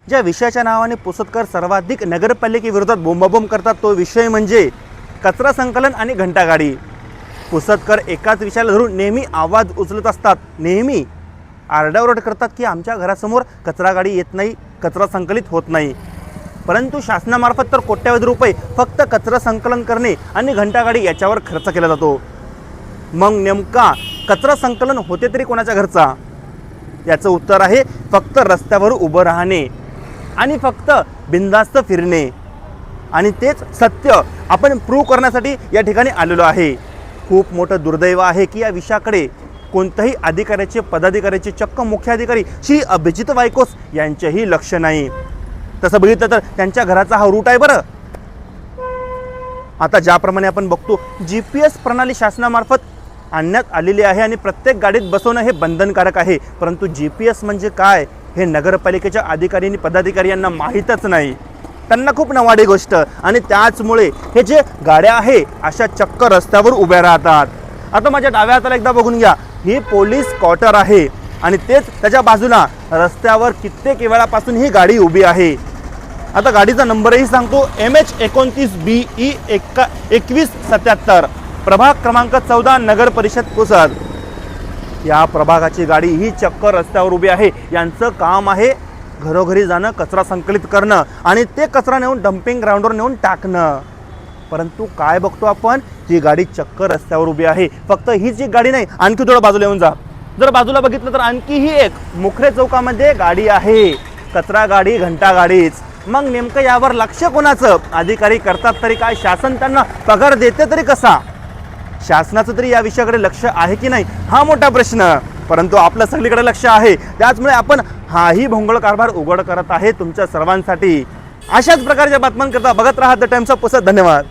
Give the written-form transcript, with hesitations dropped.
ज्या विषयाच्या नावाने पुसदकर सर्वाधिक नगरपालिकेविरोधात बोंबाबोंब करतात तो विषय म्हणजे कचरा संकलन आणि घंटागाडी। पुसदकर एकाच विषयाला धरून नेहमी आवाज उचलत असतात, नेहमी आरडाओरड करतात की आमच्या घरासमोर कचरा गाडी येत नाही, कचरा संकलित होत नाही। परंतु शासनामार्फत तर कोट्यावधी रुपये फक्त कचरा संकलन करणे आणि घंटागाडी याच्यावर खर्च केला जातो। मग नेमका कचरा संकलन होते तरी कोणाच्या घरचा? याचं उत्तर आहे फक्त रस्त्यावर उभं राहणे आणि फक्त बिनधास्त फिरणे। आणि तेच सत्य आपण प्रूव्ह करण्यासाठी या ठिकाणी आलेलो आहे। खूप मोठं दुर्दैव आहे की या विषयाकडे कोणत्याही अधिकाऱ्याचे, पदाधिकाऱ्याचे, चक्क मुख्याधिकारी श्री अभिजित वायकोस यांचेही लक्ष नाही। तसं बघितलं तर त्यांच्या घराचा हा रूट आहे बरं। आता ज्याप्रमाणे आपण बघतो GPS प्रणाली शासनामार्फत आणण्यात आलेली आहे आणि प्रत्येक गाडीत बसवणं हे बंधनकारक आहे, परंतु GPS म्हणजे काय हे नगरपालिकेच्या अधिकारी आणि पदाधिकारी यांना माहीतच नाही। त्यांना खूप नवाडी गोष्ट, आणि त्याचमुळे हे जे गाड्या आहे अशा चक्क रस्त्यावर उभ्या राहतात। आता माझ्या डाव्या हाताला एकदा बघून घ्या, ही पोलीस क्वार्टर आहे आणि तेच त्याच्या बाजूला रस्त्यावर कित्येक वेळापासून ही गाडी उभी आहे। आता गाडीचा नंबरही सांगतो, MH29BE 2177, प्रभाग क्रमांक 14, नगर परिषद पुसद। या प्रभागाची गाडी ही चक्क रस्त्यावर उभी आहे। यांचं काम आहे घरोघरी जाणं, कचरा संकलित करणं आणि ते कचरा नेऊन डम्पिंग ग्राउंडवर नेऊन टाकणं। परंतु काय बघतो आपण, ती गाडी चक्क रस्त्यावर उभी आहे। फक्त हीच एक गाडी नाही, आणखी थोडं बाजूला येऊन जा, जर बाजूला बघितलं तर आणखी ही एक मुखरे चौकामध्ये गाडी आहे, कचरा गाडी, घंटा गाडीच। मग नेमकं यावर लक्ष कोणाचं? अधिकारी करतात तरी काय, शासन त्यांना पगार देते तरी कसा? शासनाचं तरी या विषयाकडे लक्ष आहे की नाही हा मोठा प्रश्न। परंतु आपलं सगळीकडे लक्ष आहे, त्याचमुळे आपण हाही भोंगळ कारभार उघड करत आहे तुमच्या सर्वांसाठी। अशाच प्रकारच्या बातम्यांकरता बघत राहा द टाइम्स ऑफ पुसद। धन्यवाद।